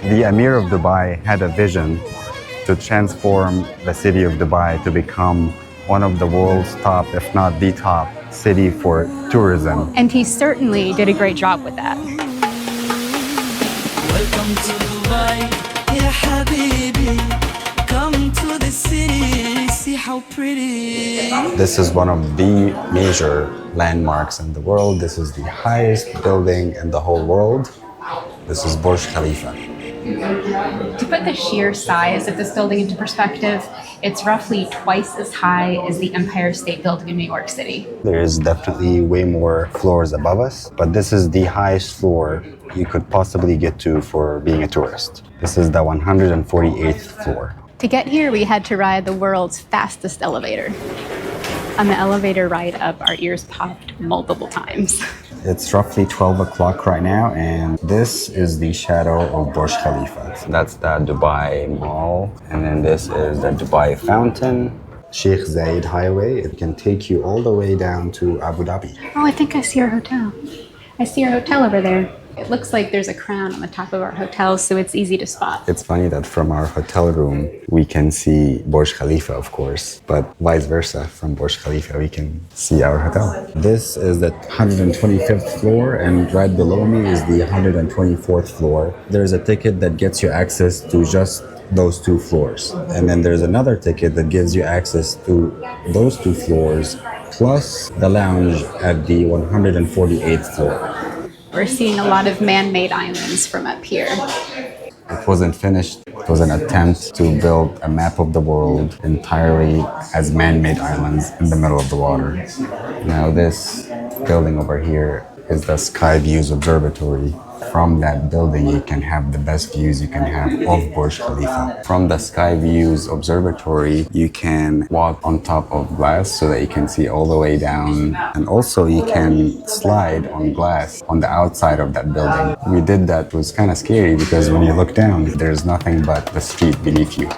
The Emir of Dubai had a vision to transform the city of Dubai to become one of the world's top, if not the top, city for tourism. And he certainly did a great job with that. Welcome to Dubai, ya habibi. Come to the city, see how pretty. This is one of the major landmarks in the world. This is the highest building in the whole world. This is Burj Khalifa. To put the sheer size of this building into perspective, it's roughly twice as high as the Empire State Building in New York City. There is definitely way more floors above us, but this is the highest floor you could possibly get to for being a tourist. This is the 148th floor. To get here, we had to ride the world's fastest elevator. On the elevator ride up, our ears popped multiple times. It's roughly 12 o'clock right now, and this is the shadow of Burj Khalifa. That's the Dubai Mall, and then this is the Dubai Fountain. Sheikh Zayed Highway, it can take you all the way down to Abu Dhabi. Oh, I think I see our hotel. I see our hotel over there. It looks like there's a crown on the top of our hotel, so it's easy to spot. It's funny that from our hotel room, we can see Burj Khalifa, of course, but vice versa, from Burj Khalifa, we can see our hotel. This is the 125th floor, and right below me is the 124th floor. There's a ticket that gets you access to just those two floors. And then there's another ticket that gives you access to those two floors, plus the lounge at the 148th floor. We're seeing a lot of man-made islands from up here. It wasn't finished. It was an attempt to build a map of the world entirely as man-made islands in the middle of the water. Now this building over here is the Views Observatory. From that building, you can have the best views you can have of Burj Khalifa. From the Views Observatory, you can walk on top of glass so that you can see all the way down. And also you can slide on glass on the outside of that building. We did that. It was kind of scary because when you look down, there's nothing but the street beneath you.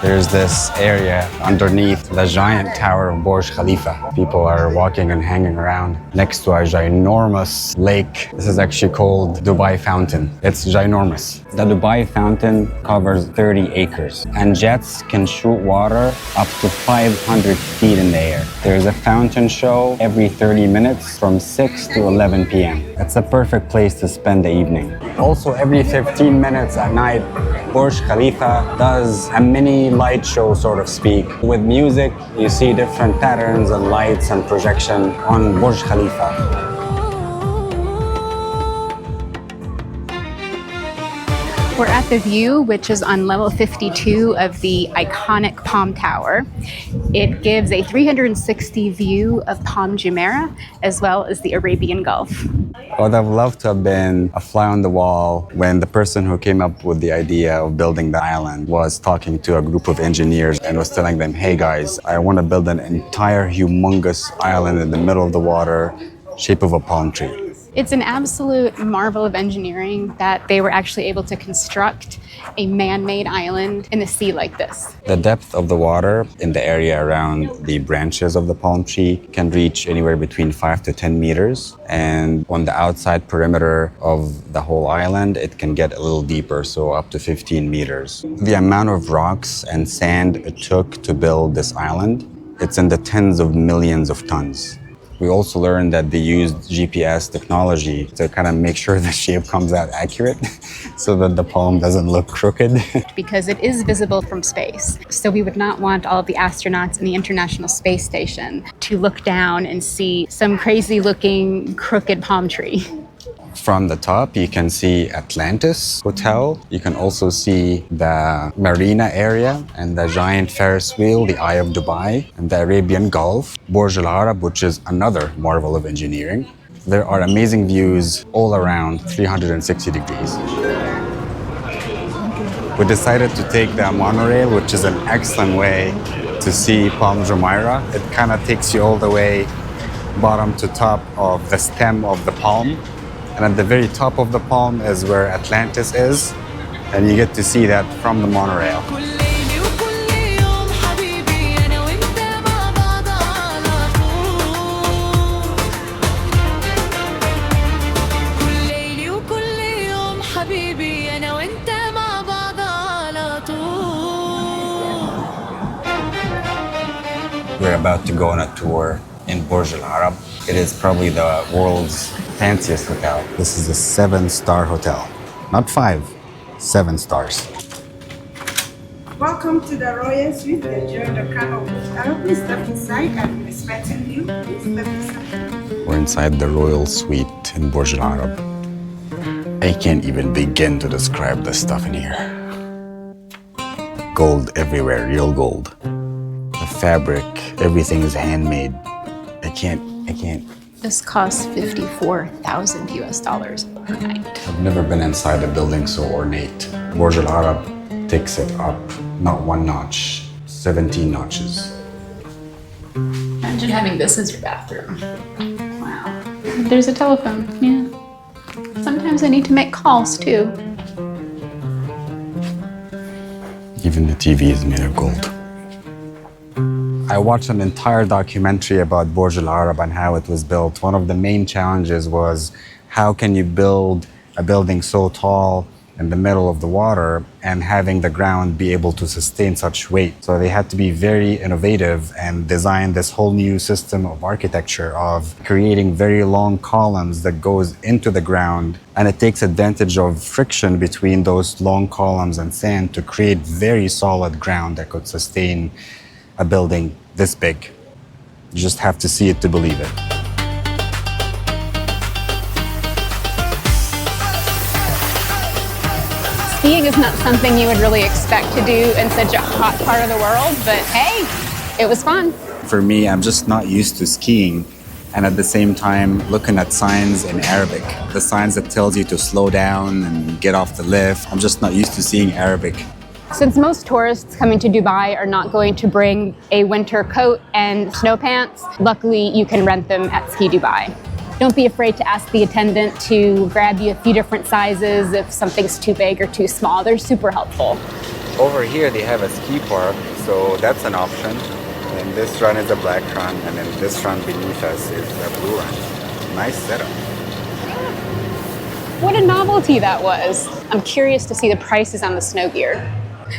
There's this area underneath the giant tower of Burj Khalifa. People are walking and hanging around next to a ginormous lake. This is actually called Dubai Fountain. It's ginormous. The Dubai Fountain covers 30 acres, and jets can shoot water up to 500 feet in the air. There's a fountain show every 30 minutes from 6 to 11 p.m. It's a perfect place to spend the evening. Also, every 15 minutes at night, Burj Khalifa does a mini light show, sort of speak. With music, you see different patterns and lights and projection on Burj Khalifa. We're at the View, which is on level 52 of the iconic Palm Tower. It gives a 360 view of Palm Jumeirah, as well as the Arabian Gulf. I would have loved to have been a fly on the wall when the person who came up with the idea of building the island was talking to a group of engineers and was telling them, hey guys, I want to build an entire humongous island in the middle of the water, shape of a palm tree. It's an absolute marvel of engineering that they were actually able to construct a man-made island in the sea like this. The depth of the water in the area around the branches of the palm tree can reach anywhere between 5 to 10 meters. And on the outside perimeter of the whole island, it can get a little deeper, so up to 15 meters. The amount of rocks and sand it took to build this island, it's in the tens of millions of tons. We also learned that they used GPS technology to kind of make sure the shape comes out accurate so that the palm doesn't look crooked. Because it is visible from space. So we would not want all of the astronauts in the International Space Station to look down and see some crazy looking crooked palm tree. From the top, you can see Atlantis Hotel. You can also see the Marina area and the giant Ferris wheel, the Eye of Dubai, and the Arabian Gulf, Burj Al Arab, which is another marvel of engineering. There are amazing views all around 360 degrees. We decided to take the monorail, which is an excellent way to see Palm Jumeirah. It kind of takes you all the way bottom to top of the stem of the palm. And at the very top of the palm is where Atlantis is, and you get to see that from the monorail. We're about to go on a tour in Burj Al Arab. It is probably the world's fanciest hotel. This is a 7-star hotel. Not 5, 7 stars. Welcome to the Royal Suite. Enjoy the crown of Burj Al Arab. Please step inside. I'll be expecting you. Please step inside. We're inside the Royal Suite in Burj Al Arab. I can't even begin to describe the stuff in here. Gold everywhere, real gold. The fabric, everything is handmade. I can't. This costs 54,000 US dollars per night. I've never been inside a building so ornate. Burj Al Arab takes it up, not 1 notch, 17 notches. Imagine having this as your bathroom. Wow. There's a telephone, yeah. Sometimes I need to make calls too. Even the TV is made of gold. I watched an entire documentary about Burj Al Arab and how it was built. One of the main challenges was how can you build a building so tall in the middle of the water and having the ground be able to sustain such weight. So they had to be very innovative and design this whole new system of architecture of creating very long columns that goes into the ground, and it takes advantage of friction between those long columns and sand to create very solid ground that could sustain a building this big. You just have to see it to believe it. Skiing is not something you would really expect to do in such a hot part of the world, but hey, it was fun. For me, I'm just not used to skiing, and at the same time looking at signs in Arabic, the signs that tells you to slow down and get off the lift. I'm just not used to seeing Arabic. Since most tourists coming to Dubai are not going to bring a winter coat and snow pants, luckily you can rent them at Ski Dubai. Don't be afraid to ask the attendant to grab you a few different sizes if something's too big or too small. They're super helpful. Over here they have a ski park, so that's an option. And this run is a black run, and then this run beneath us is a blue run. Nice setup. What a novelty that was. I'm curious to see the prices on the snow gear,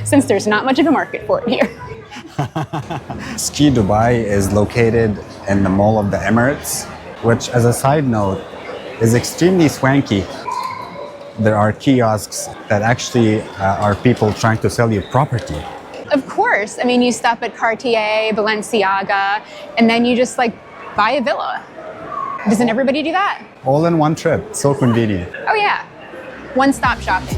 since there's not much of a market for it here. Ski Dubai is located in the Mall of the Emirates, which, as a side note, is extremely swanky. There are kiosks that actually are people trying to sell you property. Of course. I mean, you stop at Cartier, Balenciaga, and then you just buy a villa. Doesn't everybody do that? All in one trip. So convenient. Oh yeah. One-stop shopping.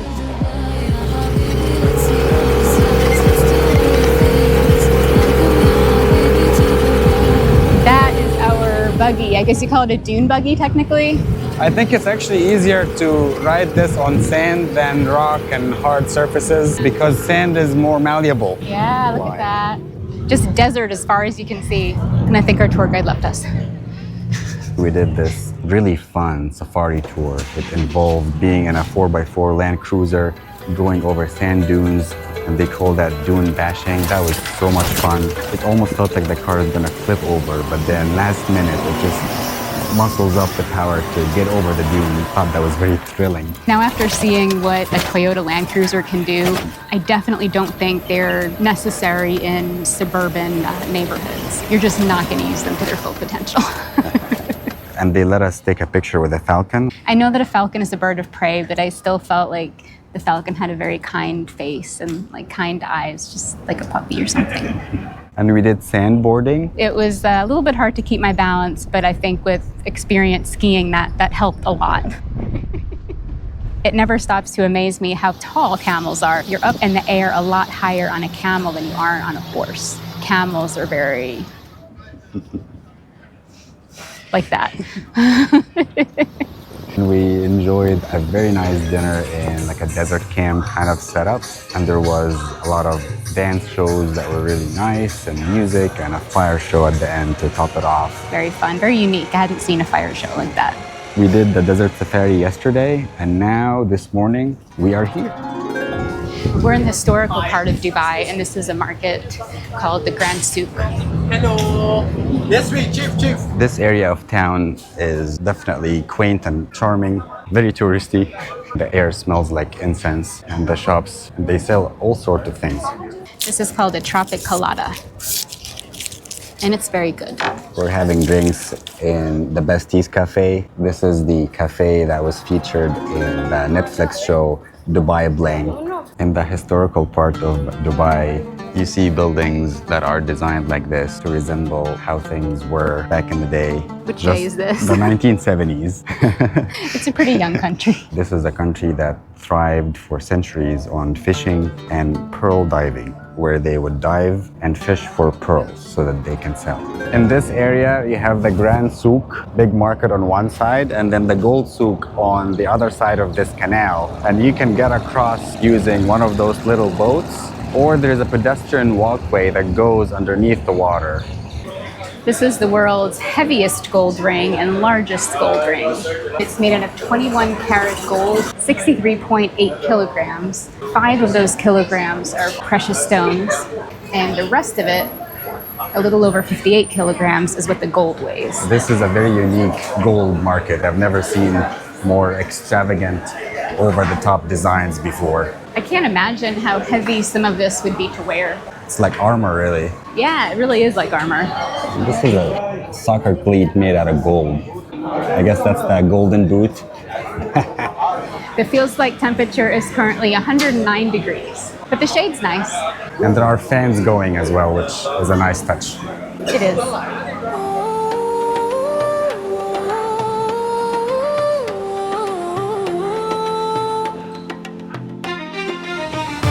That is our buggy. I guess you call it a dune buggy technically. I think it's actually easier to ride this on sand than rock and hard surfaces because sand is more malleable. Yeah, look at that. Just desert as far as you can see. And I think our tour guide left us. We did this really fun safari tour. It involved being in a 4x4 Land Cruiser, going over sand dunes, and they call that dune bashing. That was so much fun. It almost felt like the car is gonna flip over, but then last minute it just muscles up the power to get over the dune. I thought that was very thrilling. Now, after seeing what a Toyota Land Cruiser can do, I definitely don't think they're necessary in suburban neighborhoods. You're just not going to use them to their full potential. And they let us take a picture with a falcon. I know that a falcon is a bird of prey, but I still felt like the falcon had a very kind face and kind eyes, just like a puppy or something. And we did sandboarding. It was a little bit hard to keep my balance, but I think with experience skiing, that helped a lot. It never stops to amaze me how tall camels are. You're up in the air a lot higher on a camel than you are on a horse. Camels are very like that. We enjoyed a very nice dinner in a desert camp kind of setup, and there was a lot of dance shows that were really nice and music and a fire show at the end to top it off. Very fun, very unique. I hadn't seen a fire show like that. We did the desert safari yesterday, and now this morning we are here. We're in the historical part of Dubai, and this is a market called the Grand Souq. Hello. Yes, we chief. This area of town is definitely quaint and charming, very touristy. The air smells like incense, and the shops, they sell all sorts of things. This is called a tropic colada. and it's very good. We're having drinks in the Besties Cafe. This is the cafe that was featured in the Netflix show Dubai Bling. In the historical part of Dubai, you see buildings that are designed like this to resemble how things were back in the day. Which day is this? The 1970s. It's a pretty young country. This is a country that thrived for centuries on fishing and pearl diving, where they would dive and fish for pearls so that they can sell. In this area, you have the Grand Souq, big market on one side, and then the Gold Souq on the other side of this canal. And you can get across using one of those little boats, or there's a pedestrian walkway that goes underneath the water. This is the world's heaviest gold ring and largest gold ring. It's made out of 21 karat gold, 63.8 kilograms. 5 of those kilograms are precious stones, and the rest of it, a little over 58 kilograms, is what the gold weighs. This is a very unique gold market. I've never seen more extravagant, over-the-top designs before. I can't imagine how heavy some of this would be to wear. It's like armor, really. Yeah, it really is like armor. This is a soccer cleat made out of gold. I guess that's that golden boot. The feels like temperature is currently 109 degrees, but the shade's nice. And there are fans going as well, which is a nice touch. It is.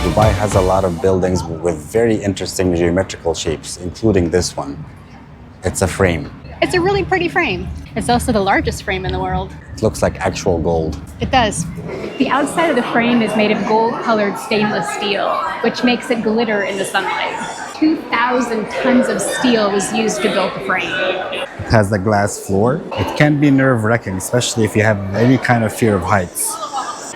Dubai has a lot of buildings with very interesting geometrical shapes, including this one. It's a frame. It's a really pretty frame. It's also the largest frame in the world. It looks like actual gold. It does. The outside of the frame is made of gold-colored stainless steel, which makes it glitter in the sunlight. 2,000 tons of steel was used to build the frame. It has a glass floor. It can be nerve-wracking, especially if you have any kind of fear of heights.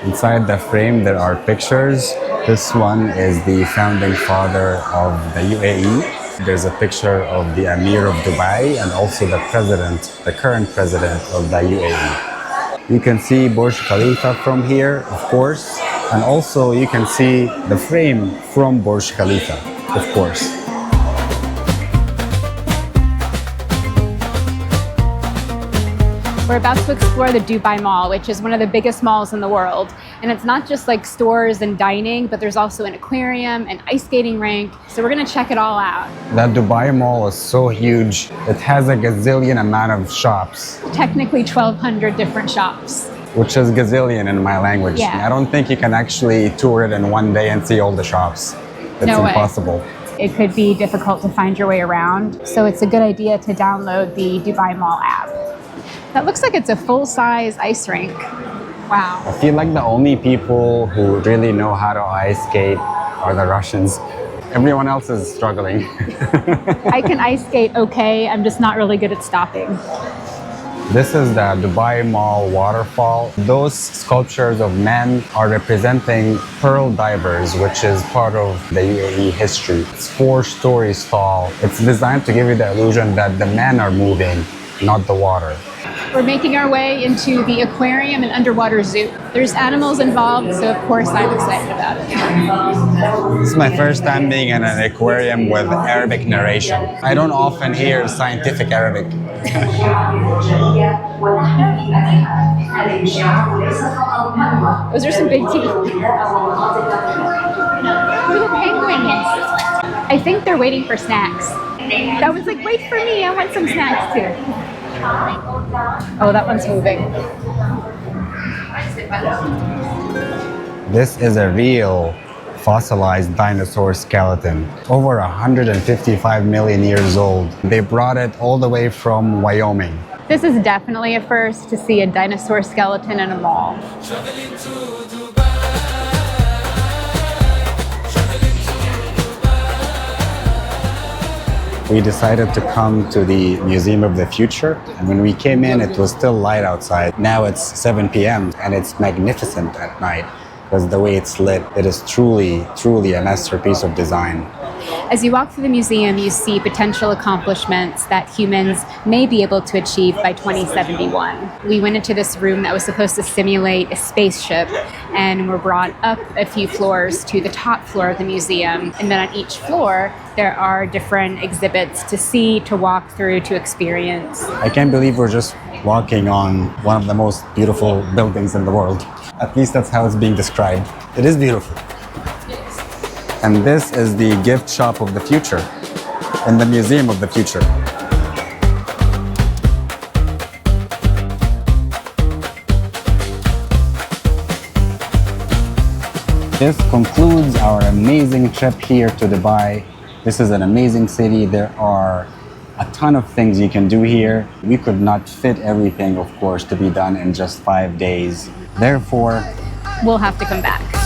Inside the frame, there are pictures. This one is the founding father of the UAE. There's a picture of the Emir of Dubai and also the president, the current president of the UAE. You can see Burj Khalifa from here, of course, and also you can see the frame from Burj Khalifa, of course. We're about to explore the Dubai Mall, which is one of the biggest malls in the world. And it's not just like stores and dining, but there's also an aquarium, an ice skating rink. So we're gonna check it all out. That Dubai Mall is so huge. It has a gazillion amount of shops. Technically 1,200 different shops. Which is gazillion in my language. Yeah. I don't think you can actually tour it in one day and see all the shops. It's No way. impossible. It could be difficult to find your way around. So it's a good idea to download the Dubai Mall app. That looks like it's a full-size ice rink. Wow. I feel like the only people who really know how to ice skate are the Russians. Everyone else is struggling. I can ice skate okay, I'm just not really good at stopping. This is the Dubai Mall waterfall. Those sculptures of men are representing pearl divers, which is part of the UAE history. It's 4 stories tall. It's designed to give you the illusion that the men are moving, not the water. We're making our way into the aquarium and underwater zoo. There's animals involved, so of course I'm excited about it. This is my first time being in an aquarium with Arabic narration. I don't often hear scientific Arabic. Those are some big teeth. Little penguins. I think they're waiting for snacks. That was like, wait for me, I want some snacks too. Oh, that one's moving. This is a real fossilized dinosaur skeleton, over 155 million years old. They brought it all the way from Wyoming. This is definitely a first to see a dinosaur skeleton in a mall. We decided to come to the Museum of the Future, and when we came in, it was still light outside. Now it's 7 p.m. and it's magnificent at night because the way it's lit, it is truly, truly a masterpiece of design. As you walk through the museum, you see potential accomplishments that humans may be able to achieve by 2071. We went into this room that was supposed to simulate a spaceship, and were brought up a few floors to the top floor of the museum. And then on each floor, there are different exhibits to see, to walk through, to experience. I can't believe we're just walking on one of the most beautiful buildings in the world. At least that's how it's being described. It is beautiful. And this is the gift shop of the future, and the museum of the future. This concludes our amazing trip here to Dubai. This is an amazing city. There are a ton of things you can do here. We could not fit everything, of course, to be done in just 5 days. Therefore, We'll have to come back.